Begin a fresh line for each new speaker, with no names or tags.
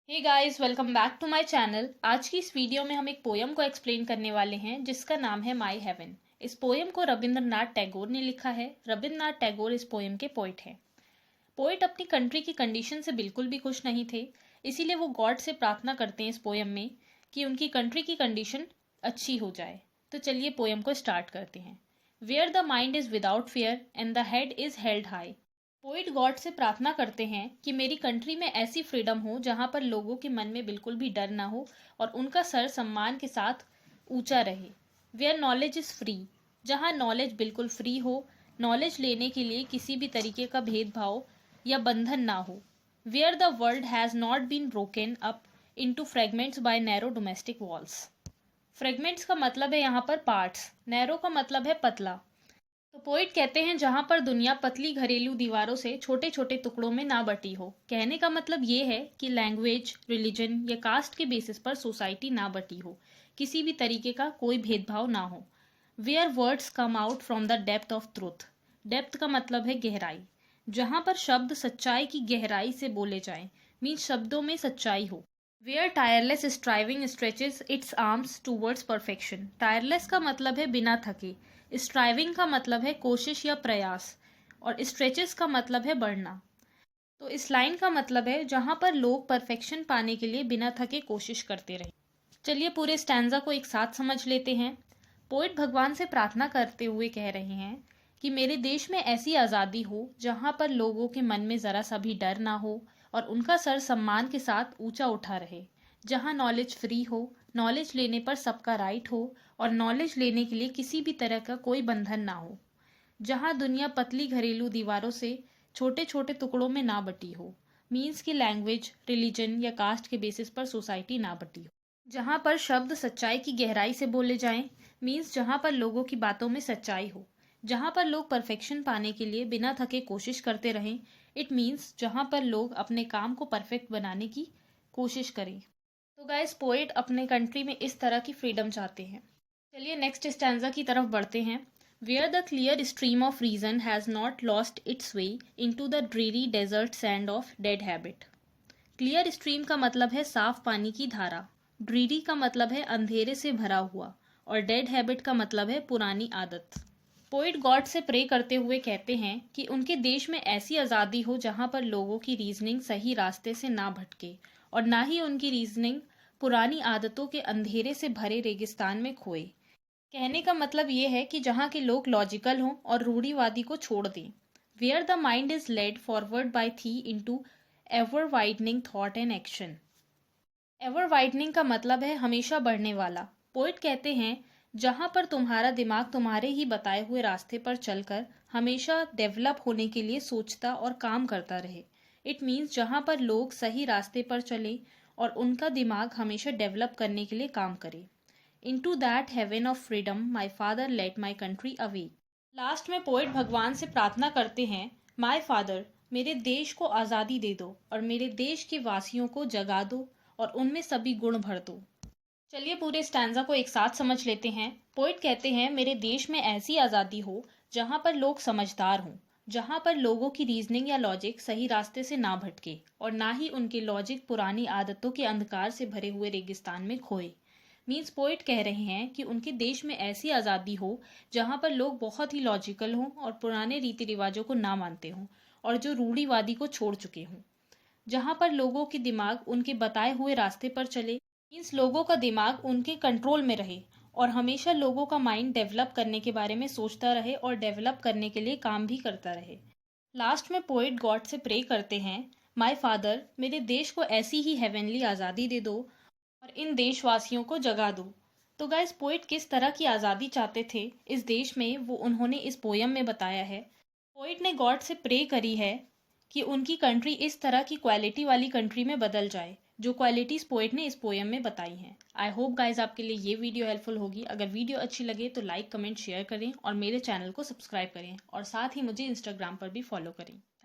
Hey guys, welcome back to my channel. आज की इस वीडियो में हम एक पोयम को एक्सप्लेन करने वाले हैं जिसका नाम है माय हेवन। इस पोयम को रविंद्रनाथ टैगोर ने लिखा है। रविंद्रनाथ टैगोर इस पोयम के पोइट हैं। पोइट अपनी कंट्री की कंडीशन से बिल्कुल भी खुश नहीं थे, इसीलिए वो गॉड से प्रार्थना करते हैं इस पोयम में कि उनकी कंट्री की कंडीशन अच्छी हो जाए। तो चलिए पोयम को स्टार्ट करते हैं। Where the mind is without fear and the head is held high. Poet God से प्रार्थना करते हैं कि मेरी कंट्री में ऐसी फ्रीडम हो जहां पर लोगों के मन में बिल्कुल भी डर ना हो और उनका सर सम्मान के साथ ऊंचा रहे। वेयर नॉलेज इज फ्री, जहां नॉलेज बिल्कुल फ्री हो, नॉलेज लेने के लिए किसी भी तरीके का भेदभाव या बंधन ना हो। Where the world has not been broken up into fragments by narrow domestic walls. Fragments का मतलब है यहाँ पर पार्ट्स, नैरो का मतलब है पतला। तो पोइट कहते हैं जहां पर दुनिया पतली घरेलू दीवारों से छोटे छोटे टुकड़ों में ना बटी हो। कहने का मतलब ये है कि लैंग्वेज, रिलीजन या कास्ट के बेसिस पर सोसाइटी ना बटी हो, किसी भी तरीके का कोई भेदभाव ना हो। Where words come out from the depth of truth. Depth का मतलब है गहराई, जहां पर शब्द सच्चाई की गहराई से बोले जाएं, मीन्स शब्दों में सच्चाई हो। Where tireless striving stretches its arms towards perfection. Tireless का मतलब है बिना थके, स्ट्राइविंग का मतलब है कोशिश या प्रयास, और स्ट्रेचेस का मतलब है बढ़ना। तो इस लाइन का मतलब है जहां पर लोग परफेक्शन पाने के लिए बिना थके कोशिश करते रहे। चलिए पूरे स्टैंजा को एक साथ समझ लेते हैं। पोइट भगवान से प्रार्थना करते हुए कह रहे हैं कि मेरे देश में ऐसी आज़ादी हो जहां पर लोगों के मन में ज़रा सा भी डर ना हो और उनका सर सम्मान के साथ ऊंचा उठा रहे, जहां नॉलेज फ्री हो, नॉलेज लेने पर सबका राइट हो और नॉलेज लेने के लिए किसी भी तरह का कोई बंधन ना हो, जहां दुनिया पतली घरेलू दीवारों से छोटे छोटे टुकड़ों में ना बटी हो, मीन्स की लैंग्वेज, रिलीजन या कास्ट के बेसिस पर सोसाइटी ना बटी हो, जहां पर शब्द सच्चाई की गहराई से बोले जाएं, मीन्स जहां पर लोगों की बातों में सच्चाई हो, जहां पर लोग परफेक्शन पाने के लिए बिना थके कोशिश करते रहें। इट मीन्स जहां पर लोग अपने काम को परफेक्ट बनाने की कोशिश करें। तो गाइस, पोएट अपने कंट्री में इस तरह की फ्रीडम चाहते हैं। चलिए नेक्स्ट स्टैंजा की तरफ बढ़ते हैं। Where the clear stream of reason has not lost its way into the dreary desert sand of dead habit. Clear stream का मतलब है साफ पानी की धारा, ड्रीरी का मतलब है अंधेरे से भरा हुआ, और डेड हैबिट का मतलब है पुरानी आदत। पोइट गॉड से प्रे करते हुए कहते हैं कि उनके देश में ऐसी आज़ादी हो जहां पर लोगों की रीजनिंग सही रास्ते से ना भटके और ना ही उनकी रीजनिंग पुरानी आदतों के अंधेरे से भरे रेगिस्तान में खोए। कहने का मतलब ये है कि जहाँ के लोग लॉजिकल हों और रूढ़िवादी को छोड़ दें। Where the mind is led forward by thee into ever widening thought and action. Ever widening का मतलब है हमेशा बढ़ने वाला। पोइट कहते हैं जहाँ पर तुम्हारा दिमाग तुम्हारे ही बताए हुए रास्ते पर चलकर हमेशा डेवलप होने के लिए सोचता और काम करता रहे। इट मीन्स जहाँ पर लोग सही रास्ते पर चले और उनका दिमाग हमेशा डेवलप करने के लिए काम करे। Into that heaven of freedom my father let my country away. Last में पोइट भगवान से प्रार्थना करते हैं, माई फादर, मेरे देश को आज़ादी दे दो और मेरे देश के वासियों को जगा दो और उनमें सभी गुण भर दो। चलिए पूरे स्टैंजा को एक साथ समझ लेते हैं। पोइट कहते हैं मेरे देश में ऐसी आज़ादी हो जहाँ पर लोग समझदार हों, जहाँ पर लोगों की रीजनिंग या लॉजिक सही रास्ते से ना भटके और ना ही उनके लॉजिक पुरानी आदतों के अंधकार से भरे हुए रेगिस्तान में खोए। मीन्स पोइट कह रहे हैं कि उनके देश में ऐसी आज़ादी हो जहाँ पर लोग बहुत ही लॉजिकल हों और पुराने रीति रिवाजों को ना मानते हों और जो रूढ़िवादी को छोड़ चुके हों, जहाँ पर लोगों के दिमाग उनके बताए हुए रास्ते पर चले, मीन्स लोगों का दिमाग उनके कंट्रोल में रहे और हमेशा लोगों का माइंड डेवलप करने के बारे में सोचता रहे और डेवलप करने के लिए काम भी करता रहे। लास्ट में पोइट गॉड से प्रे करते हैं, माय फादर, मेरे देश को ऐसी ही हेवनली आज़ादी दे दो और इन देशवासियों को जगा दो। तो गाइस, पोइट किस तरह की आज़ादी चाहते थे इस देश में वो उन्होंने इस पोयम में बताया है। पोइट ने गॉड से प्रे करी है कि उनकी कंट्री इस तरह की क्वालिटी वाली कंट्री में बदल जाए जो क्वालिटीज पोइट ने इस पोयम में बताई हैं। आई होप गाइज आपके लिए ये वीडियो हेल्पफुल होगी। अगर वीडियो अच्छी लगे तो लाइक, कमेंट, शेयर करें और मेरे चैनल को सब्सक्राइब करें और साथ ही मुझे इंस्टाग्राम पर भी फॉलो करें।